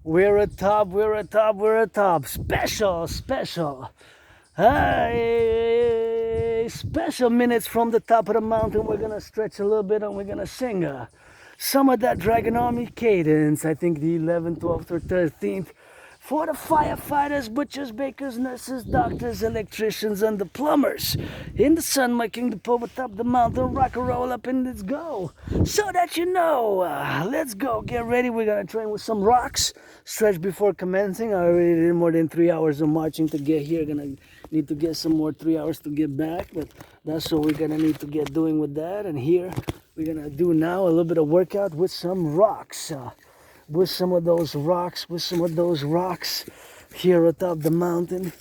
We're atop, we're atop, we're atop. Special, special. Hey, special minutes from the top of the mountain. We're gonna stretch a little bit and we're gonna sing some of that Dragon Army cadence. I think the 11th, 12th, or 13th. For the firefighters, butchers, bakers, nurses, doctors, electricians, and the plumbers. In the sun, making the pole atop the mountain, rock and roll up and let's go. So that you know, let's go, get ready. We're gonna train with some rocks. Stretch before commencing. I already did more than 3 hours of marching to get here. Gonna need to get some more 3 hours to get back, but that's what we're gonna need to get doing with that. And here, we're gonna do now a little bit of workout with some rocks. With some of those rocks, here atop the mountain.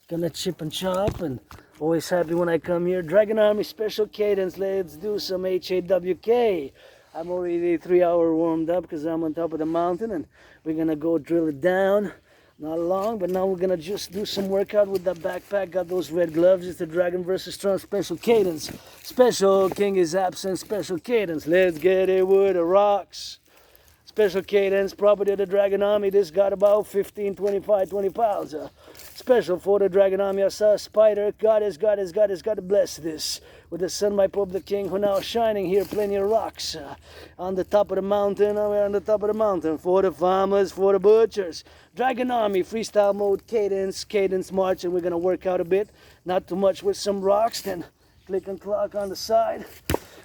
Gonna chip and chop, and always happy when I come here. Dragon Army special cadence. Let's do some HAWK. I'm already 3 hour warmed up because I'm on top of the mountain, and we're gonna go drill it down. Not long, but now we're gonna just do some workout with that backpack. Got those red gloves. It's the Dragon versus Strong special cadence. Special king is absent. Special cadence. Let's get it with the rocks. Special cadence, property of the Dragon Army. This got about 15, 25, 20 pounds. Special for the Dragon Army. I saw a spider. Goddess, gotta bless this. With the sun, my Publik king, who now shining here, plenty of rocks. On the top of the mountain, we're on the top of the mountain. For the farmers, for the butchers. Dragon Army, freestyle mode, cadence march, and we're gonna work out a bit. Not too much with some rocks, then click and clock on the side.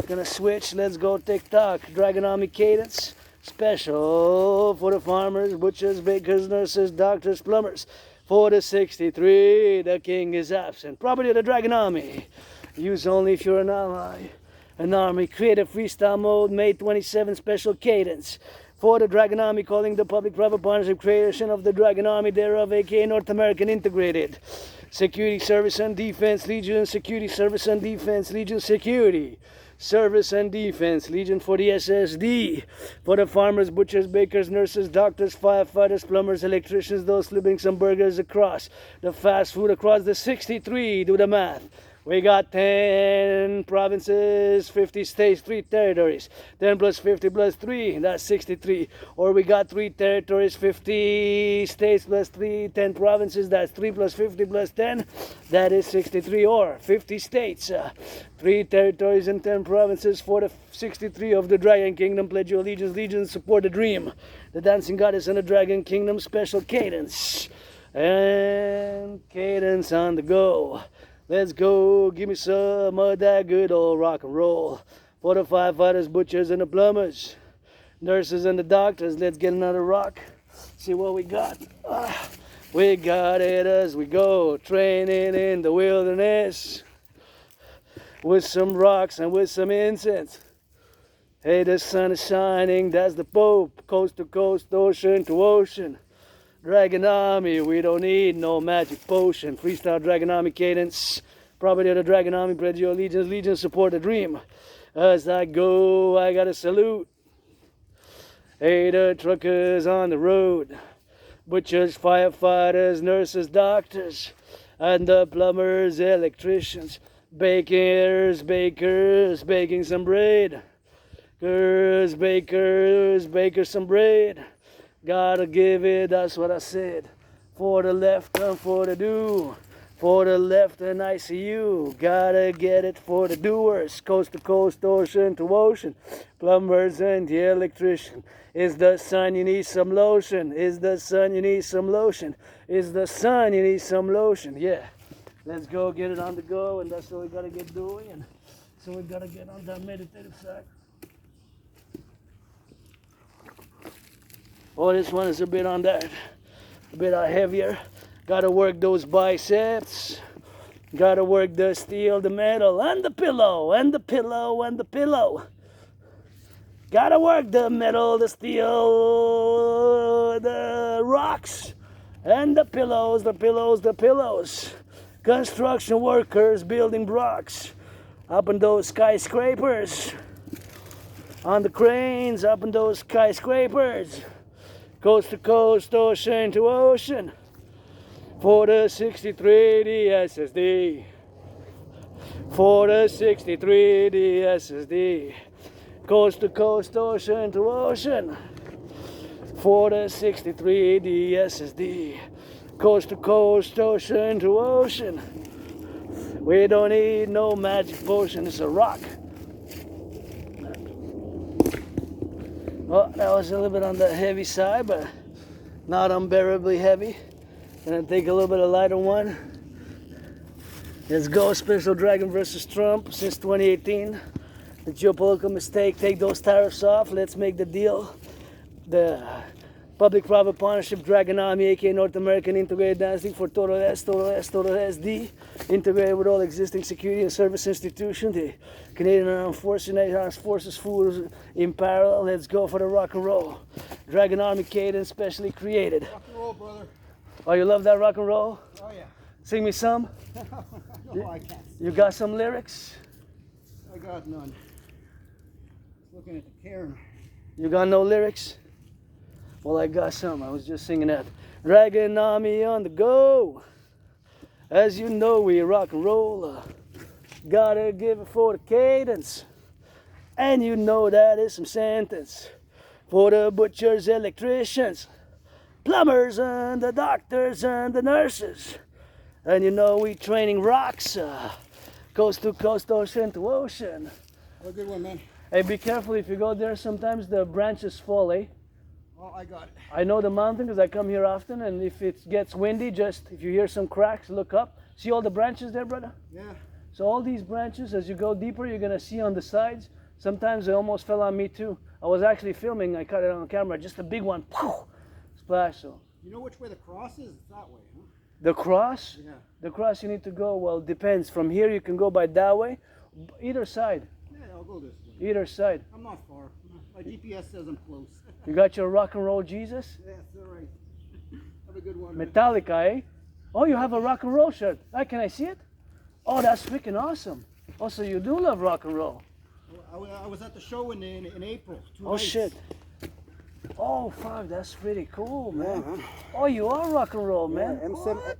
Gonna switch, let's go TikTok. Dragon Army cadence. Special for the farmers, butchers, bakers, nurses, doctors, plumbers. For the 63, the king is absent. Property of the Dragon Army. Use only if you're an ally. An army. Creative freestyle mode, May 27, special cadence. For the Dragon Army, calling the public-private partnership creation of the Dragon Army, thereof, aka North American Integrated. Security, Service, and Defense Legion. Security, Service, and Defense Legion. Security. Service and Defense Legion for the SSD, for the farmers, butchers, bakers, nurses, doctors, firefighters, plumbers, electricians, those flipping some burgers across the fast food across the 63. Do the math. We got 10 provinces, 50 states, 3 territories. 10 plus 50 plus 3, that's 63. Or we got 3 territories, 50 states plus 3, 10 provinces, that's 3 plus 50 plus 10, that is 63. Or 50 states, 3 territories and 10 provinces for the 63 of the Dragon Kingdom. Pledge your allegiance, support the dream. The Dancing Goddess and the Dragon Kingdom special cadence. And cadence on the go. Let's go, give me some of that good old rock and roll. For the firefighters, butchers, and the plumbers, nurses, and the doctors, let's get another rock. See what we got. We got it as we go, training in the wilderness. With some rocks and with some incense. Hey, the sun is shining, that's the Pope. Coast to coast, ocean to ocean. Dragon Army, we don't need no magic potion. Freestyle Dragon Army cadence. Property of the Dragon Army, pledge your allegiance, support the dream. As I go, I gotta salute. Hey, the truckers on the road. Butchers, firefighters, nurses, doctors. And the plumbers, electricians. Bakers, baking some bread. Bakers, some bread. Gotta give it, that's what I said. For the left and for the do. For the left and I see you. Gotta get it for the doers. Coast to coast, ocean to ocean. Plumbers and the electrician. Is the sun, you need some lotion. Is the sun, you need some lotion. Is the sun, you need some lotion. Yeah. Let's go get it on the go, and that's what we gotta get doing. And so we gotta get on that meditative side. Oh, this one is a bit on that, a bit heavier. Gotta work those biceps. Gotta work the steel, the metal, and the pillow, and the pillow, and the pillow. Gotta work the metal, the steel, the rocks, and the pillows, the pillows, the pillows. Construction workers building blocks up in those skyscrapers. On the cranes, up in those skyscrapers. Coast to coast, ocean to ocean. For the 63, the SSD. For the 63, the SSD. Coast to coast, ocean to ocean. for the 63 DSSD. Coast to coast, ocean to ocean. We don't need no magic potion, it's a rock. Well, that was a little bit on the heavy side, but not unbearably heavy. Gonna take a little bit of lighter one. Let's go. Special Dragon versus Trump since 2018. The geopolitical mistake. Take those tariffs off. Let's make the deal. The public-private partnership Dragon Army, aka North American Integrated Dynasty for total S, total S, total SD. Integrated with all existing security and service institutions. The Canadian Armed Forces, United Armed Forces, full in parallel. Let's go for the rock and roll. Dragon Army Cadence, specially created. Rock and roll, brother. Oh, you love that rock and roll? Oh, yeah. Sing me some. No, I can't. You got some lyrics? I got none. Looking at the Karen. You got no lyrics? Well, I got some. I was just singing that. Dragon Army on the go. As you know, we rock and roll. Gotta give it for the cadence. And you know that is some sentence. For the butchers, electricians, plumbers, and the doctors, and the nurses. And you know we training rocks. Coast to coast, ocean to ocean. Have a good one, man. Hey, be careful if you go there. Sometimes the branches fall, eh? Oh, I got it. I know the mountain because I come here often, and if it gets windy, just if you hear some cracks, look up. See all the branches there, brother? Yeah. So all these branches, as you go deeper, you're gonna see on the sides. Sometimes they almost fell on me too. I was actually filming, I caught it on camera, just a big one, poof, splash. So You know which way the cross is? It's that way, huh? the cross, Yeah. the cross you need to go, well, depends. From here you can go by that way, either side, Yeah, I'll go this way. either side. I'm not far. My GPS says I'm close. You got your rock and roll Jesus? Yeah, it's all right. Have a good one, man. Metallica, eh? Oh, you have a rock and roll shirt. Can I see it? Oh, that's freaking awesome. Oh, so you do love rock and roll. I was at the show in April. 2 Oh, nights. shit. Oh, fuck, that's pretty cool, man. Yeah, man. Oh, you are rock and roll, man. Yeah,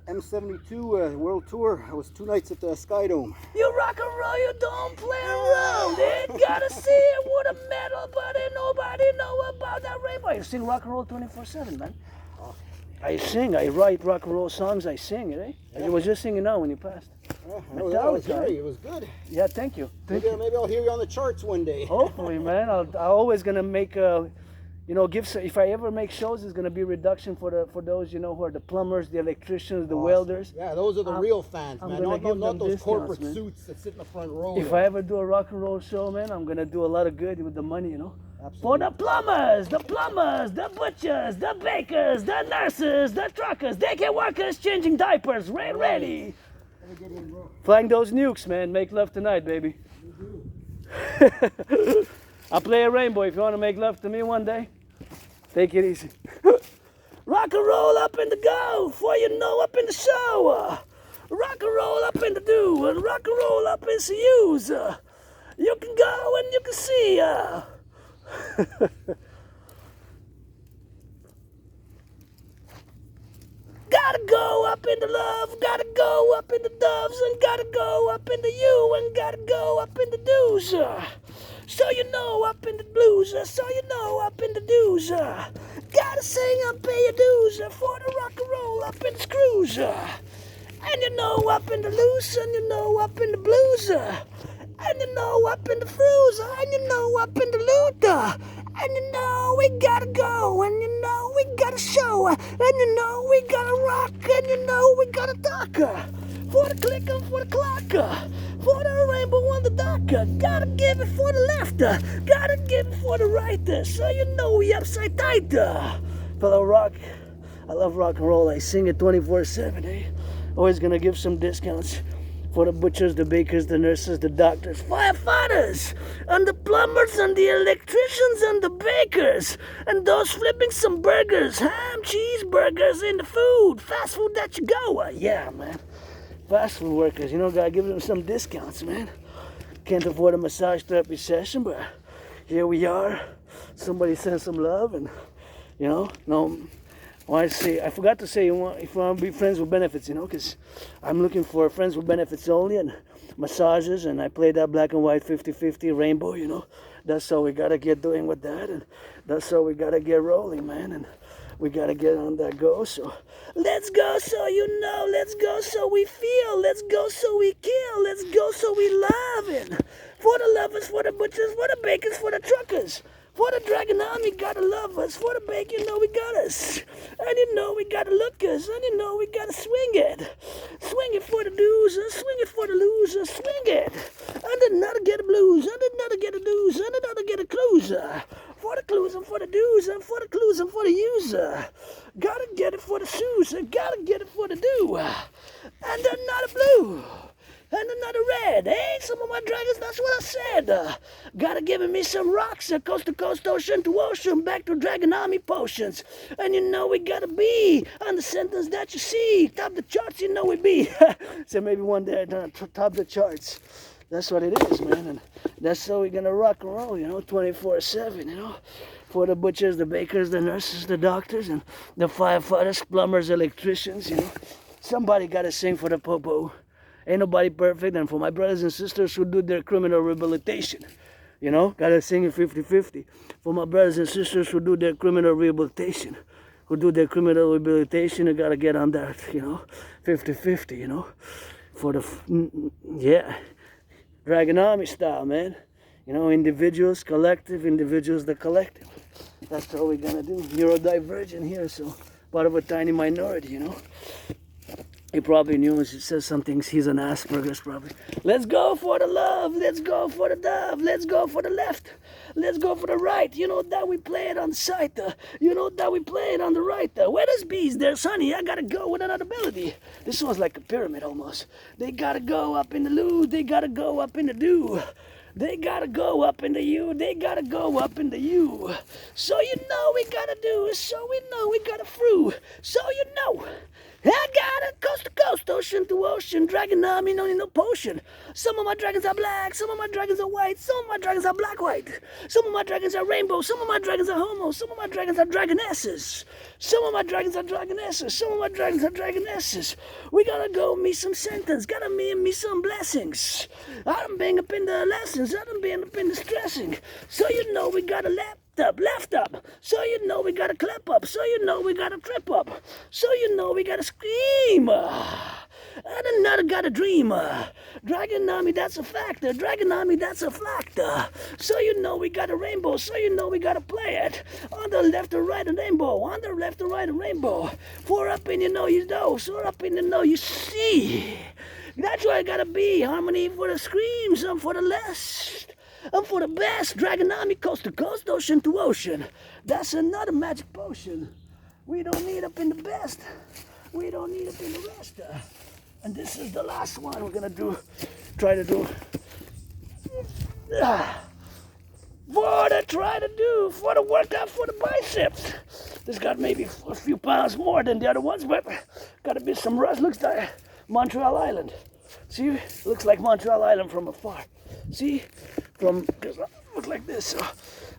M72 World Tour. I was 2 nights at the Sky Dome. You rock and roll, you don't play around. They gotta see it with a medal, but ain't nobody know about that rainbow. I sing rock and roll 24/7, man. I sing, I write rock and roll songs, I sing it, eh? I was just singing now when you passed. I was here. It was good. Yeah, thank you. Thank you. Maybe I'll hear you on the charts one day. Hopefully, man. I'm always gonna make if I ever make shows, it's gonna be reduction for those who are the plumbers, the electricians, the welders. Yeah, those are the real fans, I'm man. gonna give Not them those discounts, corporate man. suits that sit in the front row. If I ever do a rock and roll show, man, I'm gonna do a lot of good with the money, Absolutely. For the plumbers, the butchers, the bakers, the nurses, the truckers, daycare workers changing diapers, ready. Have a good one, bro. Flying those nukes, man. Make love tonight, baby. I'll play a rainbow if you want to make love to me one day. Take it easy. Rock and roll up in the go, for you know up in the show. Rock and roll up in the do, and rock and roll up in the use. You can go and you can see. Gotta go up in the love, gotta go up in the doves, and gotta go up in the you, and gotta go up in the do's. So you know up in the blues, so you know up in the do's. Gotta sing and pay your dues for the rock and roll up in the screws. And you know up in the loose, and you know up in the blues. And you know up in the fruits, and you know up in the loot. And you know we gotta go, and you know we gotta show, and you know we gotta rock, and you know we gotta talk. For the click and for the clock, for the rainbow on the dock. Gotta give it for the left, gotta give it for the right, so you know we upside tight. Fellow rock, I love rock and roll, I sing it 24/7, eh? Always gonna give some discounts. For the butchers, the bakers, the nurses, the doctors, firefighters, and the plumbers, and the electricians, and the bakers, and those flipping some burgers, ham, cheeseburgers in the food, fast food that you go. Yeah, man. Fast food workers, gotta give them some discounts, man. Can't afford a massage therapy session, but here we are. Somebody sent some love, and, I forgot to say, if you want to be friends with benefits, because I'm looking for friends with benefits only, and massages, and I play that black and white 50-50 rainbow, that's how we gotta get doing with that, and that's how we gotta get rolling, man, and we gotta get on that go. So let's go, so you know, let's go, so we feel, let's go, so we kill, let's go, so we love it. For the lovers, for the butchers, for the bakers, for the truckers, for the dragon army, gotta love us. For the bake, you know we got us. And you know we gotta look us. And you know we gotta swing it. Swing it for the losers, swing it for the losers, swing it. And another get a blues, and another get a doos, and another get a closer. For the clues and for the do's, and for the clues and for the user. Gotta get it for the shoes, and gotta get it for the do. And another blue. And another red. Hey, some of my dragons, that's what I said. Gotta give me some rocks, coast to coast, ocean to ocean, back to Dragon Army potions. And you know we gotta be on the sentence that you see. Top the charts, you know we be. So maybe one day I top the charts. That's what it is, man. And that's how we're gonna rock and roll, 24/7, For the butchers, the bakers, the nurses, the doctors, and the firefighters, plumbers, electricians, Somebody gotta sing for the popo. Ain't nobody perfect, and for my brothers and sisters who do their criminal rehabilitation, gotta sing it 50-50. For my brothers and sisters who do their criminal rehabilitation, I gotta get on that, 50-50, for the, Dragon Army style, man. Individuals, collective, individuals, the collective. That's what we're gonna do. Neurodivergent here, so part of a tiny minority, He probably knew it says some things. He's an Asperger's probably. Let's go for the love. Let's go for the dove. Let's go for the left. Let's go for the right. You know that we play it on the side. You know that we play it on the right. Where there's bees, there's honey. I gotta go with another ability. This one's like a pyramid almost. They gotta go up in the loo. They gotta go up in the do. They gotta go up in the U. They gotta go up in the U. So you know we gotta do. So we know we gotta through. So you know. I got it, coast to coast, ocean to ocean, dragon army, no need no potion. Some of my dragons are black, some of my dragons are white, some of my dragons are black-white. Some of my dragons are rainbow, some of my dragons are homo, some of my dragons are dragonesses. Some of my dragons are dragonesses, some of my dragons are dragonesses. We gotta go me some sentence, gotta me some blessings. I done been up in the lessons, I done been up in the stressing. So you know we gotta left up, so you know we gotta clap up, so you know we gotta trip up, so you know we gotta scream, and another gotta dream, Dragon Army, that's a factor, Dragon Army, that's a factor, so you know we got a rainbow, so you know we gotta play it, on the left or right a rainbow, on the left or right a rainbow, for up in you know you know, so up in you know you see, that's why I gotta be, harmony for the screams, and for the less. And for the best, Dragon Army, coast to coast, ocean to ocean. That's another magic potion. We don't need up in the best. We don't need up in the rest. And this is the last one we're gonna try to do. For the workout for the biceps. This got maybe a few pounds more than the other ones, but gotta be some rust. Looks like Montreal Island. See, looks like Montreal Island from afar. See, because I look like this. So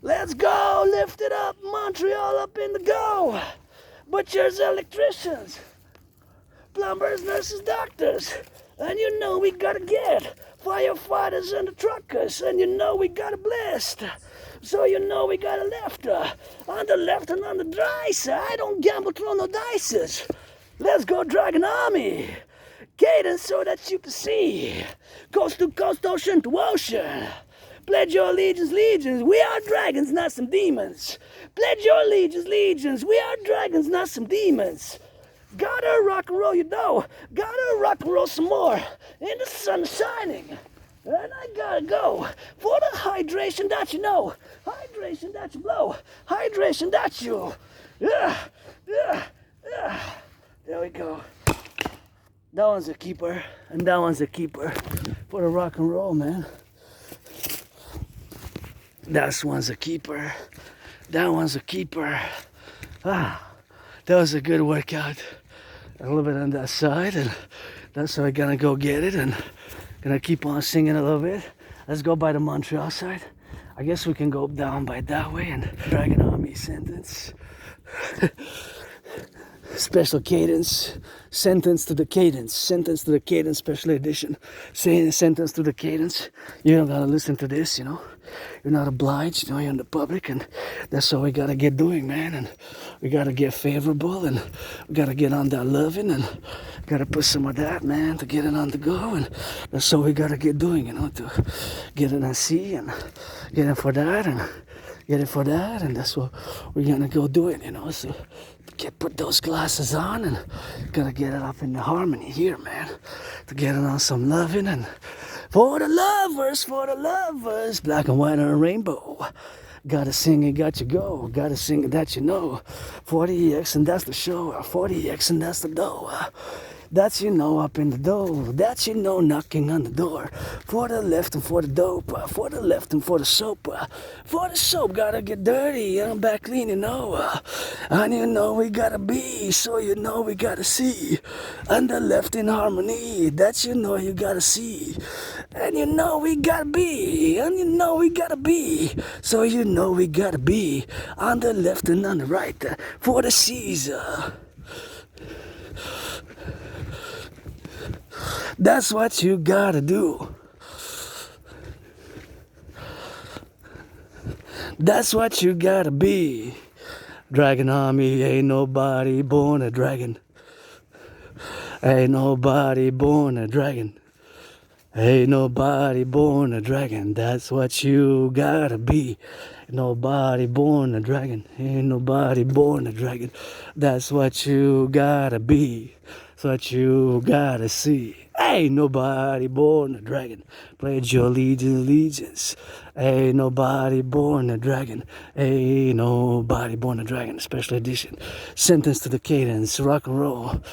let's go, lift it up, Montreal up in the go. Butchers, electricians, plumbers, nurses, doctors, and you know we gotta get firefighters and the truckers, and you know we gotta blast. So you know we got a left, on the left and on the dry side. I don't gamble, throw no dices. Let's go, Dragon Army. Cadence so that you can see. Coast to coast, ocean to ocean. Pledge your allegiance, legions. We are dragons, not some demons. Pledge your allegiance, legions. We are dragons, not some demons. Gotta rock and roll, Gotta rock and roll some more. And the sun is shining. And I gotta go for the hydration that you know. Hydration that you blow. Hydration that you. There we go. That one's a keeper, and that one's a keeper for the rock and roll, man. That one's a keeper. That one's a keeper. That was a good workout. A little bit on that side, and that's how I'm gonna go get it, and gonna keep on singing a little bit. Let's go by the Montreal side. I guess we can go down by that way, and Dragon Army sentence. Special cadence, sentence to the cadence, special edition, saying sentence to the cadence. You don't gotta listen to this, you're not obliged, you're in the public, and that's what we gotta get doing, man. And we gotta get favorable, and we gotta get on that loving, and gotta put some of that, man, to get it on the go, and that's what we gotta get doing, to get it on C and get it for that, and get it for that, and that's what we're gonna go do it, so put those glasses on, and gotta get it up in the harmony here, man, to get it on some loving, and for the lovers, black and white and a rainbow. Gotta sing it, got you go. Gotta sing it that 40X and that's the show. 40X and that's the dough. That's up in the dough. That's knocking on the door. For the left and for the dope. For the left and for the soap. For the soap, gotta get dirty. I'm back clean, And we gotta be. So we gotta see. On the left in harmony. That's you gotta see. And we gotta be. And we gotta be. So we gotta be. On the left and on the right. For the Caesar. That's what you gotta do. That's what you gotta be. Dragon army, ain't nobody born a dragon. Ain't nobody born a dragon. Ain't nobody born a dragon. That's what you gotta be. Ain't nobody born a dragon. Ain't nobody born a dragon. That's what you gotta be. That's what you gotta see. Ain't nobody born a dragon. Pledge your allegiance. Ain't nobody born a dragon. Ain't nobody born a dragon. Special edition. Sentence to the cadence. Rock and roll.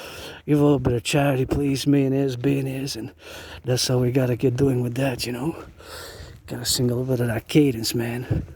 Give a little bit of charity, please. Millionaires, billionaires. And that's how we gotta get doing with that, Gotta sing a little bit of that cadence, man.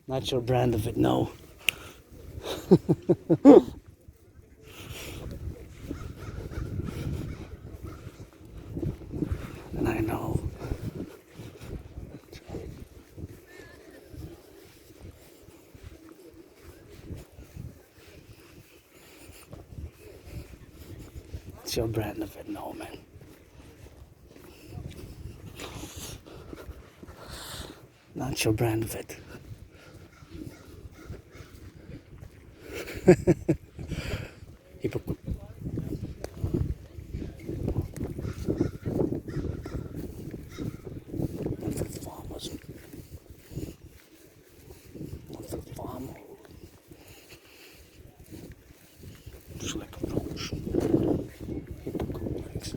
Not your brand of it, no. And I know. It's your brand of it, no, man. Not your brand of it. Hypocrite. One for the farmers. One for the farmer. Select approach. Hypocrite.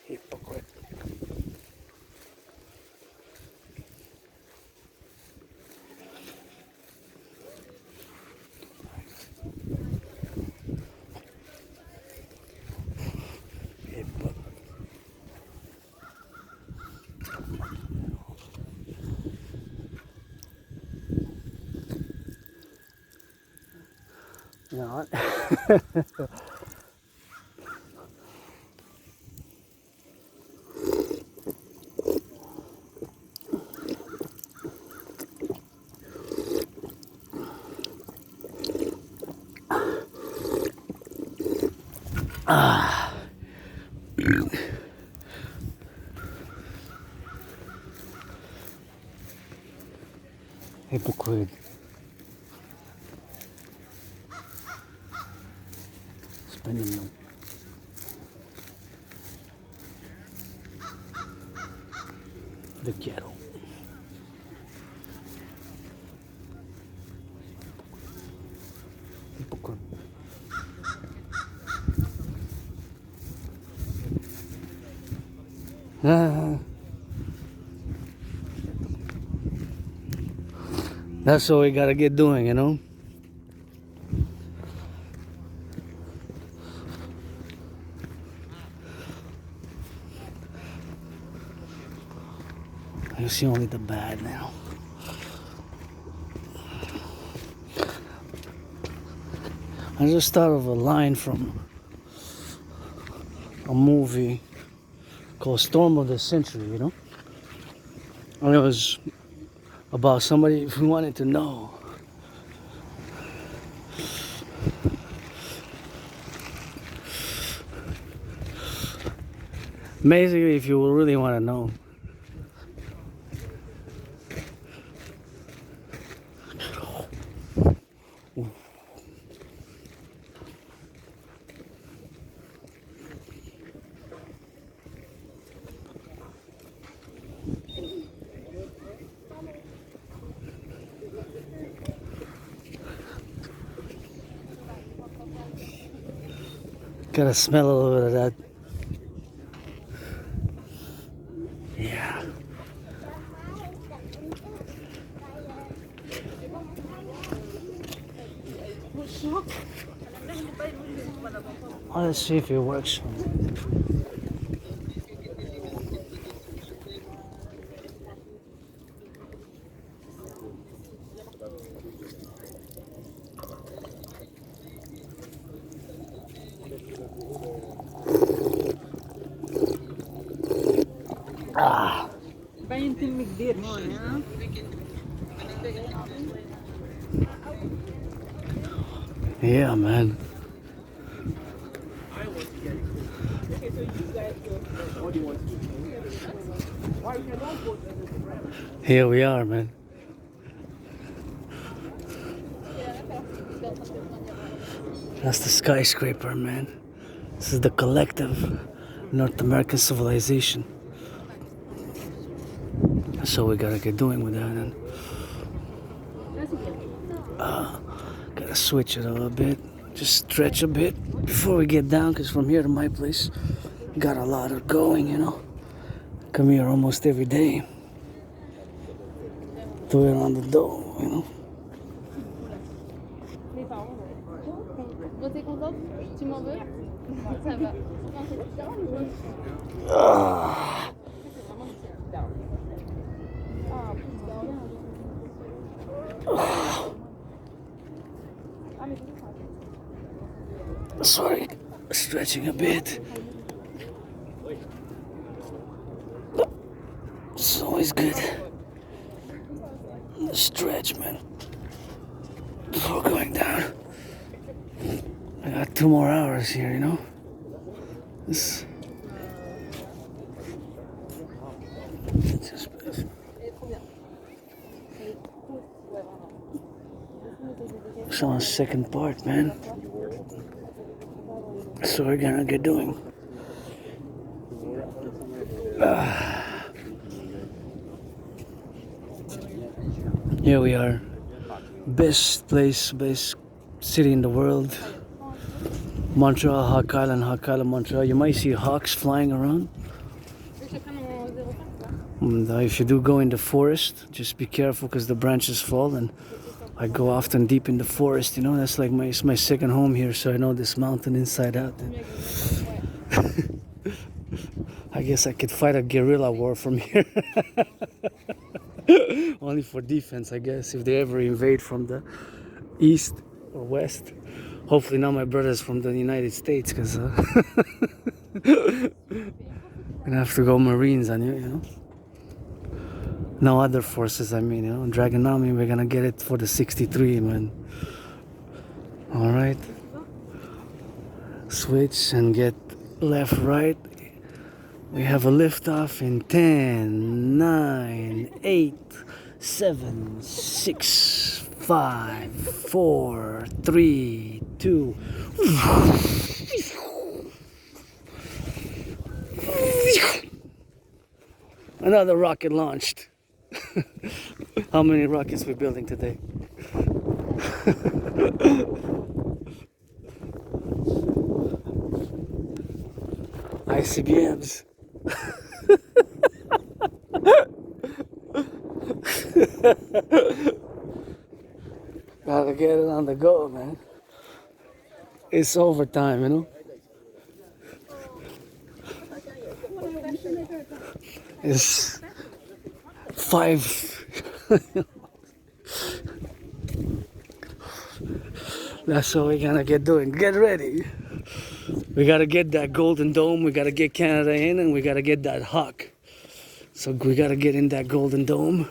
Hypocrite. Not. Hypocrite. Spending them. The ghetto. Hypocrite. That's what we gotta get doing, you know? You see only the bad now. I just thought of a line from a movie called Storm of the Century, you know? And it was about somebody who wanted to know. Basically, if you really want to know. Gotta smell a little bit of that. Yeah. Oh, let's see if it works. Ah. Yeah, man. Here we are, man. That's the skyscraper, man. This is the Collectif, North American Civilization. So we gotta get doing with that, and gotta switch it a little bit, just stretch a bit before we get down, because from here to my place, got a lot of going, you know. Come here almost every day. Do it on the dough, you know. Sorry, stretching a bit. It's always good. Stretch, man. Before going down. I got 2 more hours here, you know. This. It's on the second part, man. So we're gonna get doing. Here we are. Best place, best city in the world. Montreal, Hawk Island, Montreal. You might see hawks flying around. And if you do go in the forest, just be careful because the branches fall, and I go often deep in the forest, you know. That's like my second home here, so I know this mountain inside out. I guess I could fight a guerrilla war from here. Only for defense, I guess, if they ever invade from the east or west. Hopefully not my brothers from the United States, because gonna have to go Marines on you, you know. No other forces, I mean, you know. Dragon Army, we're gonna get it for the 63, man. Alright. Switch and get left, right. We have a liftoff in 10, 9, 8, 7, 6, 5, 4, 3, 2. Another rocket launched. How many rockets we're building today? ICBMs. Gotta get it on the go, man. It's overtime, you know? It's 5. That's what we're gonna get doing. Get ready. We gotta get that golden dome. We gotta get Canada in, and we gotta get that hawk. So we gotta get in that golden dome.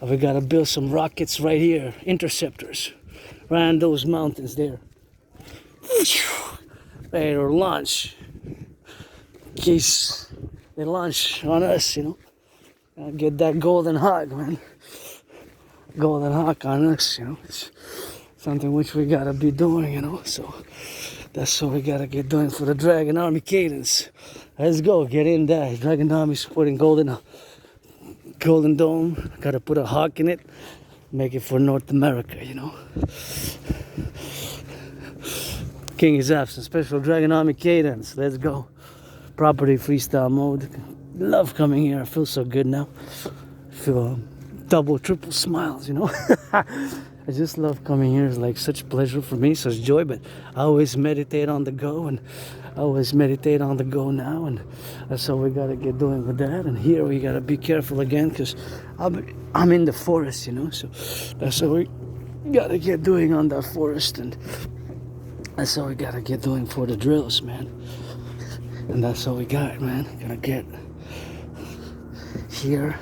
And we gotta build some rockets right here, interceptors, right on those mountains there. Ready to launch. In case they launch on us, you know. Gotta get that golden hawk, man. Golden hawk on us, you know. It's something which we gotta be doing, you know. So that's what we gotta get doing for the Dragon Army Cadence. Let's go, get in there. Dragon Army supporting Golden Dome. Gotta put a hawk in it. Make it for North America, you know. King is absent. Special Dragon Army Cadence. Let's go. Property freestyle mode. Love coming here. I feel so good now. I feel double, triple smiles, you know. I just love coming here. It's like such pleasure for me, such joy. But I always meditate on the go, and I always meditate on the go now, and that's what we gotta get doing with that. And here we gotta be careful again, because I'm in the forest, you know. So that's what we gotta get doing on that forest, and that's what we gotta get doing for the drills, man. And that's all we got, man. Gonna get here.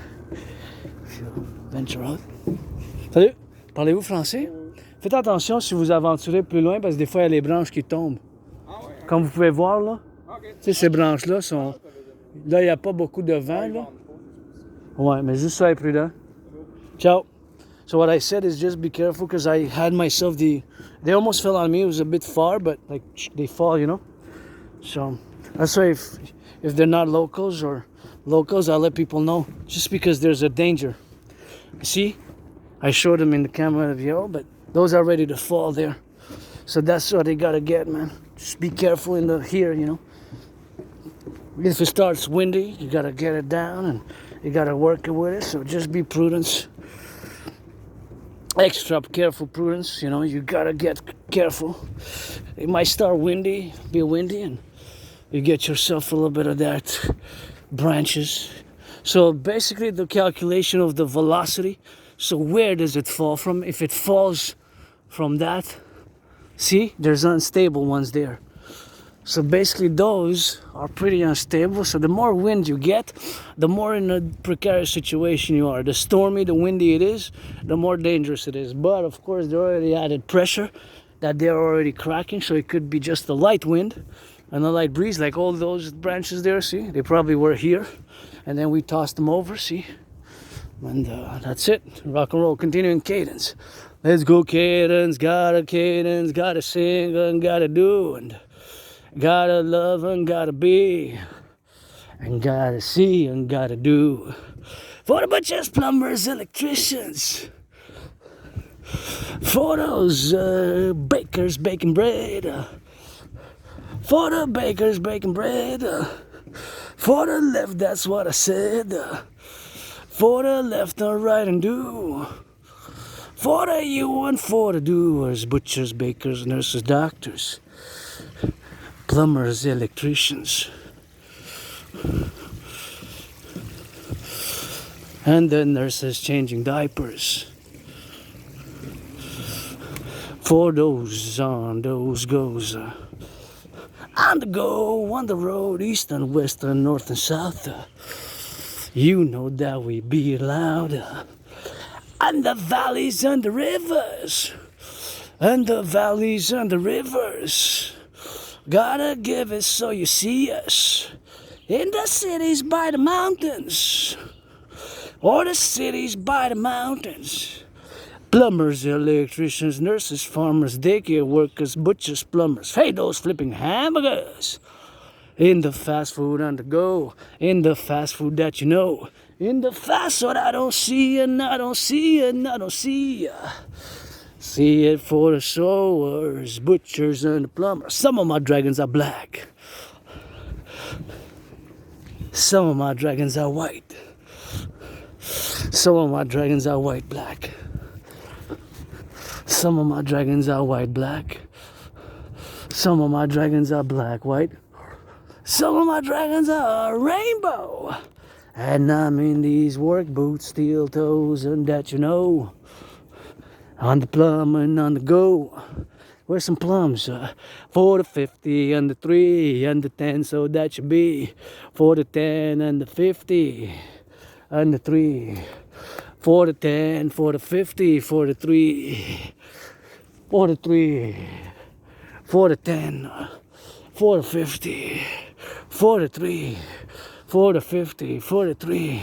If you venture out. Salut! Parlez-vous français? Faites attention si vous aventurez plus loin, parce que des fois, il y a les branches qui tombent. Comme vous pouvez voir, là, tu sais, ces branches-là sont... Là, il n'y a pas beaucoup de vent, là. Ouais, mais juste soyez prudent. Ciao! So what I said is just be careful, because I had myself the... They almost fell on me. It was a bit far, but, like, they fall, you know? So that's why if they're not locals or locals, I'll let people know. Just because there's a danger. See? I showed them in the camera view, but those are ready to fall there. So that's what they gotta get, man. Just be careful in the here, you know. If it starts windy, you gotta get it down, and you gotta work it with it. So just be prudent. Extra careful prudence, you know. You gotta get careful. It might start windy, be windy, and you get yourself a little bit of that branches. So basically the calculation of the velocity. So where does it fall from? If it falls from that, see, there's unstable ones there. So basically those are pretty unstable. So the more wind you get, the more in a precarious situation you are. The stormy, the windy it is, the more dangerous it is. But of course, they already added pressure that they're already cracking. So it could be just a light wind and a light breeze, like all those branches there, see? They probably were here. And then we tossed them over, see? And that's it. Rock and roll, continuing cadence. Let's go cadence, gotta sing and gotta do, and gotta love and gotta be, and gotta see and gotta do. For the butchers, plumbers, electricians, for those bakers baking bread, for the bakers baking bread, for the left, that's what I said. For the left and right and do. For the you and for the doers. Butchers, bakers, nurses, doctors. Plumbers, electricians. And the nurses changing diapers. For those on those goes. On the go, on the road, east and west and north and south. You know that we be loud. And the valleys and the rivers. And the valleys and the rivers. Gotta give it so you see us. In the cities by the mountains. Or the cities by the mountains. Plumbers, electricians, nurses, farmers, daycare workers, butchers, plumbers. Hey, those flipping hamburgers. In the fast food on the go. In the fast food that you know. In the fast food I don't see and I don't see and I don't see. See it for the sowers, butchers and the plumbers. Some of my dragons are black. Some of my dragons are white. Some of my dragons are white, black. Some of my dragons are white, black. Some of my dragons are black, white. Some of my dragons are rainbow. And I'm in these work boots, steel toes, and that you know. On the plum and on the go. Where's some plums? 4 to 50 and the 3 and the 10, so that should be 4 to 10 and the 50 and the 3. 4 to 10, 4 to 50, 4 to 3, 4 to 3, 4 to 10, 4 to 50, 4 to 3, 4 to 50, 4 to 3.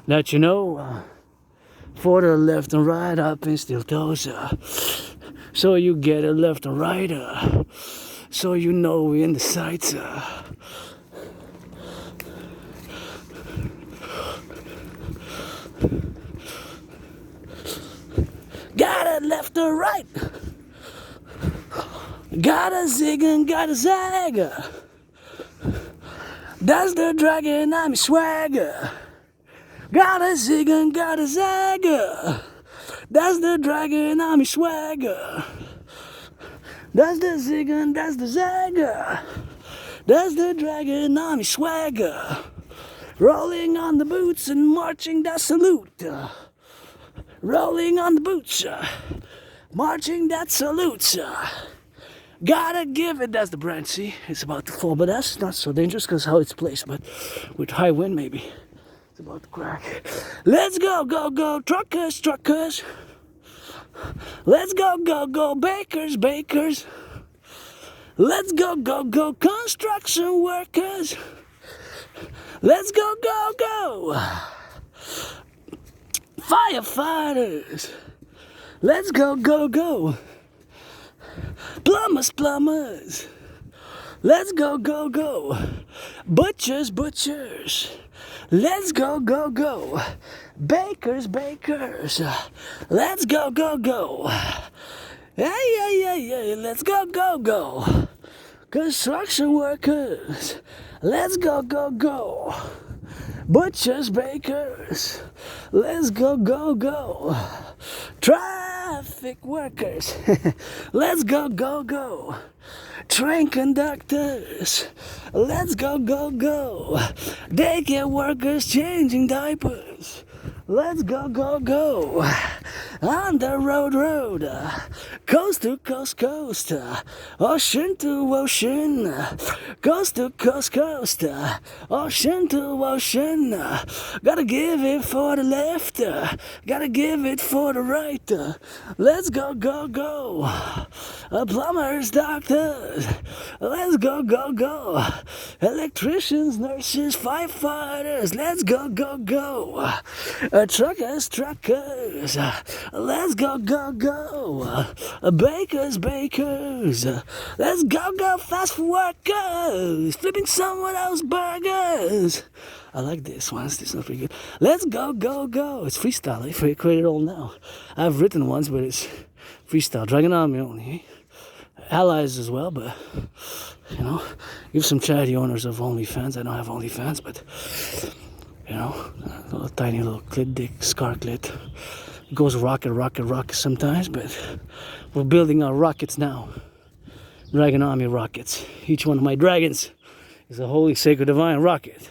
That you know, 4 to the left and right, up in steel toes. So you get it left and right. So you know we in the sights. Got it left or right. Got a zig and got a zag. That's the dragon, I'm swagger. Got a zig and got a zag. That's the dragon, I'm swagger. That's the zig and that's the zagger. That's the dragon, I'm swagger. Rolling on the boots and marching that salute. Rolling on the boots, marching that salute. Gotta give it, that's the branch, see? It's about to fall, but that's not so dangerous because how it's placed, but with high wind maybe. It's about to crack. Let's go, go, go, truckers, truckers. Let's go, go, go, bakers, bakers. Let's go, go, go, construction workers. Let's go, go, go. Firefighters. Let's go, go, go. Plumbers, plumbers. Let's go, go, go. Butchers, butchers. Let's go, go, go. Bakers, bakers. Let's go, go, go. Hey, hey, hey, hey. Let's go, go, go. Construction workers. Let's go, go, go. Butchers, bakers. Let's go, go, go. Traffic workers. Let's go, go, go. Train conductors. Let's go, go, go. Daycare workers changing diapers. Let's go, go, go. On the road, road. Coast to coast, coast. Ocean to ocean. Coast to coast, coast. Ocean to ocean. Gotta give it for the left. Gotta give it for the right. Let's go, go, go. Plumbers, doctors. Let's go, go, go. Electricians, nurses, firefighters. Let's go, go, go. Truckers, truckers. Let's go, go, go. Bakers, bakers. Let's go, go, fast food workers. Flipping someone else's burgers. I like this one. This is not pretty good. Let's go, go, go. It's freestyle. I created it all now. I've written once, but it's freestyle. Dragon Army only. Allies as well, but you know, give some charity owners of OnlyFans. I don't have OnlyFans, but you know, a little tiny little clit dick, scar clit. It goes rocket, rocket, rocket sometimes, but we're building our rockets now. Dragon Army rockets. Each one of my dragons is a holy, sacred, divine rocket.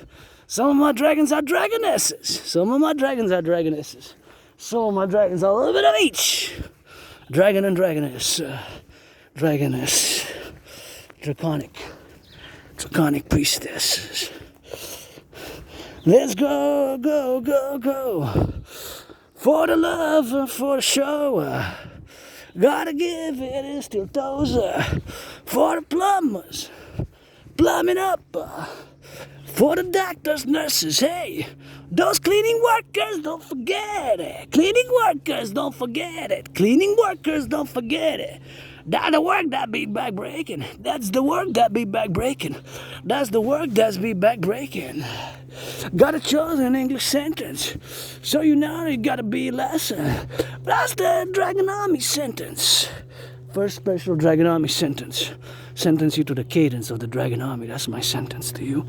Some of my dragons are dragonesses. Some of my dragons are dragonesses. Some of my dragons are a little bit of each. Dragon and dragoness. Dragoness. Draconic priestesses. Let's go, go, go, go. For the love and for the show. Gotta give it in steel toes. For the plumbers. Plumbing up. For the doctors, nurses, hey. Those cleaning workers, don't forget it. Cleaning workers, don't forget it. Cleaning workers, don't forget it. That's the work that be back breaking. That's the work that be back breaking. That's the work that's be back breaking. Gotta choose an English sentence. So you know you gotta be lesson. That's the Dragon Army sentence. First special Dragon Army sentence. Sentence you to the cadence of the Dragon Army. That's my sentence to you.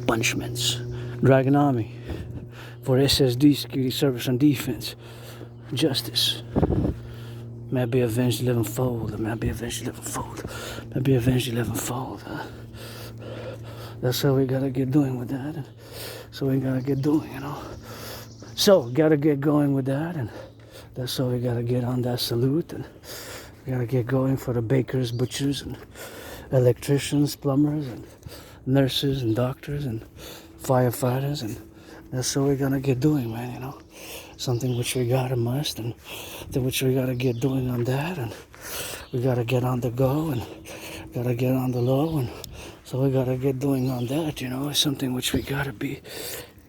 Punishments. Dragon Army. For SSD, security, service, and defense. Justice. Maybe eventually elevenfold. Maybe eventually elevenfold. Maybe eventually elevenfold. That's how we gotta get doing with that. And so we gotta get doing, you know. So gotta get going with that, and that's how we gotta get on that salute, and we gotta get going for the bakers, butchers, and electricians, plumbers, and nurses, and doctors, and firefighters, and that's how we're gonna get doing, man, you know. Something which we gotta must, and which we gotta get doing on that, and we gotta get on the go, and gotta get on the low, and so we gotta get doing on that, you know. It's something which we gotta be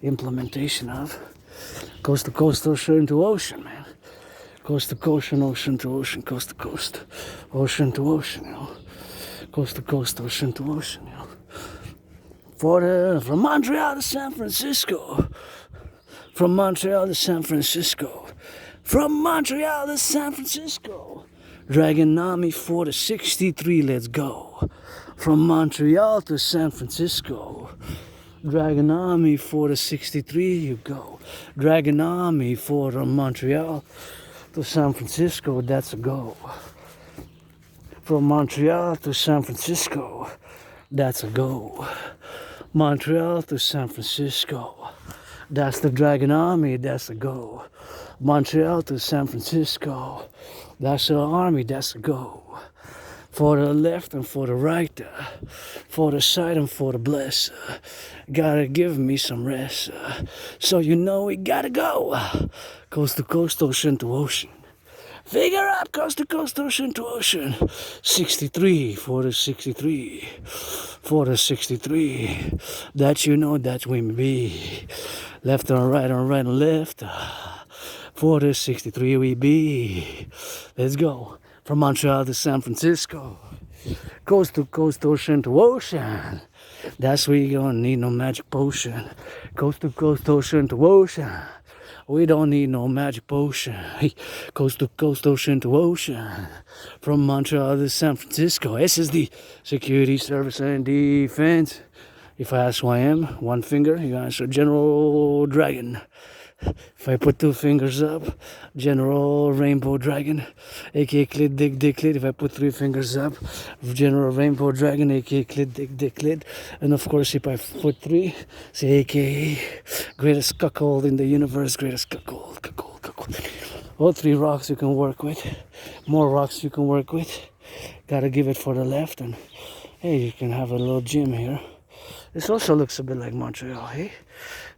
implementation of. Coast to coast, ocean to ocean, man. Coast to coast, ocean to ocean, coast to coast, ocean to ocean, you know. Coast to coast, ocean to ocean, you know. From Montreal to San Francisco. From Montreal to San Francisco. From Montreal to San Francisco. Dragon Army 4 to 63, let's go. From Montreal to San Francisco. Dragon Army 4 to 63, you go. Dragon Army 4 from Montreal to San Francisco, that's a go. From Montreal to San Francisco, that's a go. Montreal to San Francisco, that's the Dragon Army, that's a go. Montreal to San Francisco, that's the army, that's a go. For the left and for the right, for the side and for the bless. Gotta give me some rest, so you know we gotta go. Coast to coast, ocean to ocean. Figure up, coast to coast, ocean to ocean. 63, for the 63, for the 63. That you know that we be. Left and right and left. For the 63 we be. Let's go. From Montreal to San Francisco. Coast to coast, ocean to ocean. That's where you gonna need no magic potion. Coast to coast, ocean to ocean. We don't need no magic potion. Coast to coast, ocean to ocean. From Montreal to San Francisco. SSD, Security, Service, and Defense. If I ask who I am, one finger, you answer General Dragon. If I put two fingers up, General Rainbow Dragon, aka Clit Dick Dick Clit. If I put three fingers up, General Rainbow Dragon, aka Clit Dick Dick Clit. And of course, if I put three, say aka greatest cuckold in the universe, greatest cuckold. All three rocks you can work with, more rocks you can work with. Gotta give it for the left, and hey, you can have a little gym here. This also looks a bit like Montreal, hey?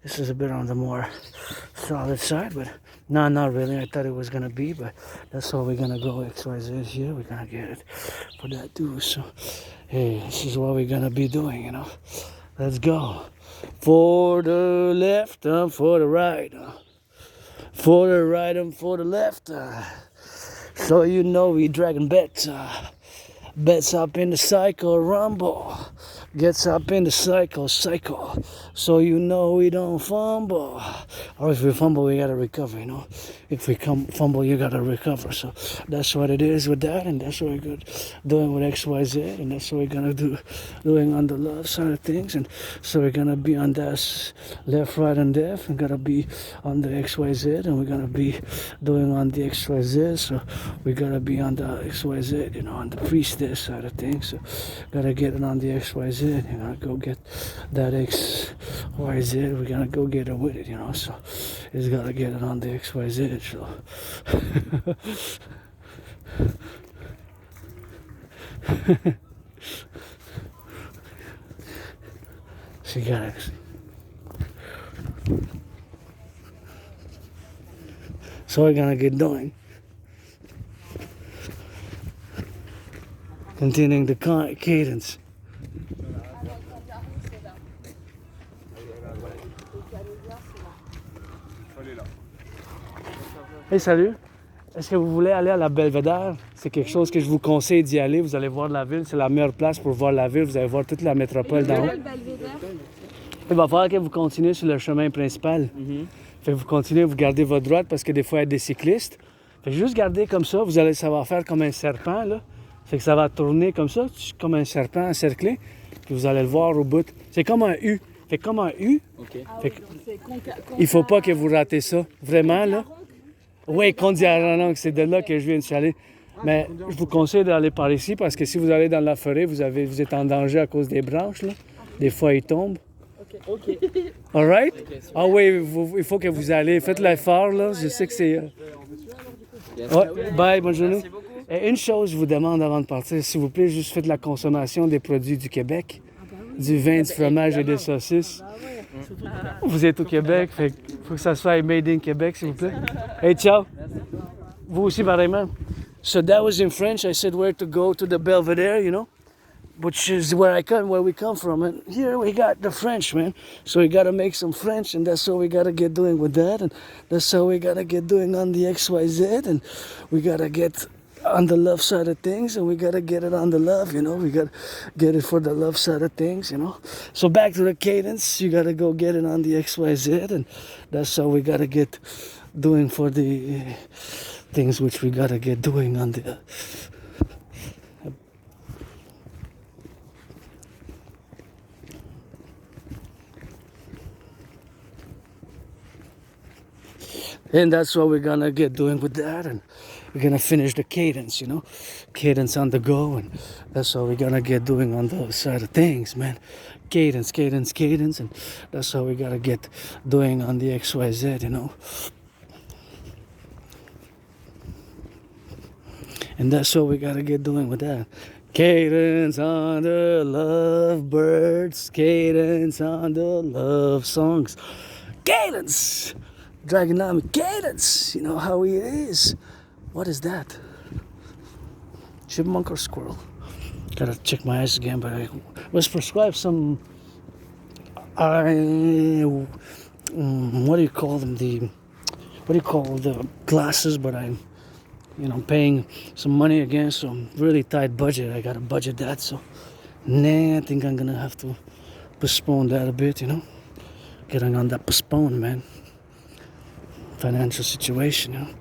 This is a bit on the more solid side, but no, not really. I thought it was gonna be, but that's all we're gonna go XYZ here. We're gonna get it for that too. So, hey, this is what we're gonna be doing, you know. Let's go. For the left and for the right. For the right and for the left. So you know we dragging bets. Bets up in the cycle, rumble. Gets up in the cycle. So you know we don't fumble. Or if we fumble, we gotta recover, you know. If we fumble, you gotta recover. So that's what it is with that, and that's what we're good doing with XYZ, and that's what we're gonna do doing on the love side of things. And so we're gonna be on that left, right, and left, and gonna be on the XYZ, and we're gonna be doing on the XYZ. So we gotta be on the XYZ, you know, on the priestess side of things. So gotta get it on the XYZ. You're gonna go get that XYZ. We're gonna go get it with it, you know. So it's gotta get it on the XYZ. So she got it. So we're gonna get doing. Continuing the cadence. Hey, salut! Est-ce que vous voulez aller à la Belvédère? C'est quelque chose que je vous conseille d'y aller. Vous allez voir la ville. C'est la meilleure place pour voir la ville. Vous allez voir toute la métropole d'en haut. Il va falloir que vous continuez sur le chemin principal. Fait que vous continuez, vous gardez votre droite parce que des fois, il y a des cyclistes. Fait que juste garder comme ça. Ça va faire comme un serpent, là. Fait que ça va tourner comme ça, comme un serpent encerclé. Puis vous allez le voir au bout. C'est comme un U. Fait comme un U. Okay. Fait que, il faut pas que vous ratez ça. Vraiment, là. Oui, Condiaranong, c'est de là que je viens de aller. Mais je vous conseille d'aller par ici parce que si vous allez dans la forêt, vous êtes en danger à cause des branches. Là. Des fois, ils tombent. Ok. All right? Ah oui, il faut que vous allez. Faites l'effort, là. Je sais que c'est... Ouais, bye, bonne journée. Merci beaucoup. Et une chose, je vous demande avant de partir, s'il vous plaît, juste faites la consommation des produits du Québec. Du vin, du fromage et des saucisses. Vous êtes au Québec, fait faut que ça soit made in Québec, s'il vous plaît. Hey, ciao. Vous aussi, pareillement. So that was in French. I said where to go to the Belvedere, you know, which is where we come from. And here we got the French, man. So we got to make some French, and that's what we got to get doing with that. And that's how we got to get doing on the XYZ. And we got to get on the love side of things, and we got to get it on the love, you know. We got to get it for the love side of things, you know. So back to the cadence. You got to go get it on the XYZ, and that's how we got to get doing for the things which we got to get doing on the... And that's what we're gonna get doing with that, and we're gonna finish the cadence, you know, cadence on the go, and that's what we're gonna get doing on the side of things, man. Cadence, cadence, cadence, and that's how we gotta get doing on the XYZ, you know. And that's what we gotta get doing with that. Cadence on the lovebirds, cadence on the love songs, cadence! Dragonomic cadence, you know how it is. What is that? Chipmunk or squirrel? Gotta check my eyes again, but I was prescribed some. What do you call them? What do you call the glasses? But I'm, paying some money again, so I'm really tight budget. I gotta budget that, so I think I'm gonna have to postpone that a bit, Getting on that postpone, man. Financial situation,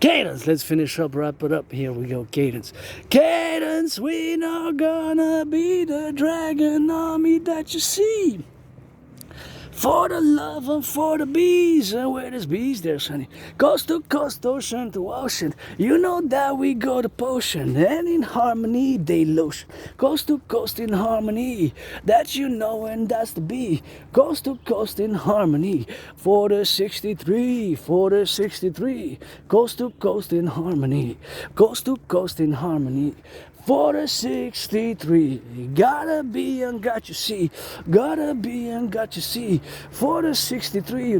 Cadence, let's finish up, wrap it up. Here we go, cadence. Cadence, we not gonna be the dragon army that you see. For the love and for the bees, and where there's bees, there's honey. Coast to coast, ocean to ocean. You know that we go to potion, and in harmony they lotion. Coast to coast in harmony, that you know, and that's the bee. Coast to coast in harmony, for the 63, for the 63. Coast to coast in harmony, coast to coast in harmony. For the 63, gotta be and got you see, gotta be and got you see. For the 63,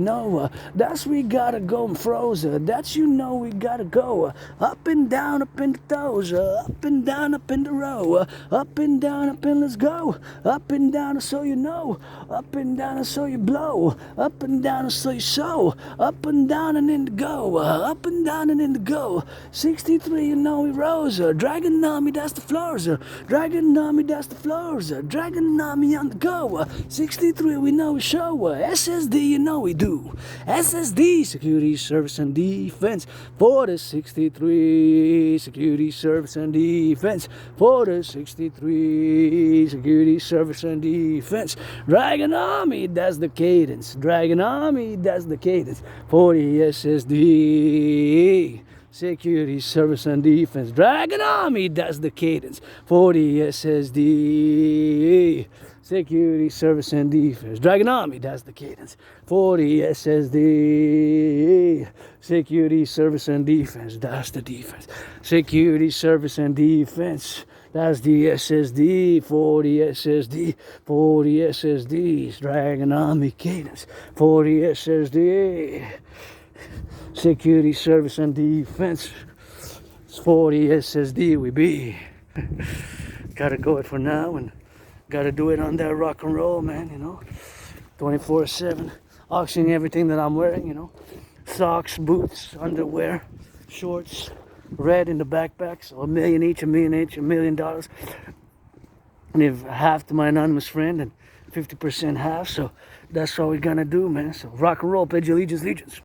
that's we gotta go and frozen. That's we gotta go up and down, up in the toes, up and down, up in the row, up and down, up and let's go, up and down so you know, up and down and so you blow, up and down and so you sow, up and down and in the go, up and down and in the go. 63, we rose, dragon army, that's the floors, dragon army, that's the floors, dragon army on the go. 63, we know we show, SSD, we do. SSD, security, service, and defense. For the 63, security, service, and defense. For the 63, security, service, and defense. Dragon army, that's the cadence. Dragon army, that's the cadence. For the SSD. Security, service, and defense. Dragon army, that's the cadence. For the SSD. Security, service, and defense. Dragon army, that's the cadence. For the SSD. Security, service, and defense. That's the defense. Security, service, and defense. That's the SSD. For the SSD. For the SSDs. Dragon army cadence. For the SSD. Security, service, and defense. It's for the SSD we be. Gotta go it for now, and gotta do it on that rock and roll, man, 24/7. Auctioning everything that I'm wearing, Socks, boots, underwear, shorts, red in the backpack, so $1 million each, $1 million. And if half to my anonymous friend and 50% half, so that's what we're gonna do, man. So rock and roll, pledge allegiance, legions.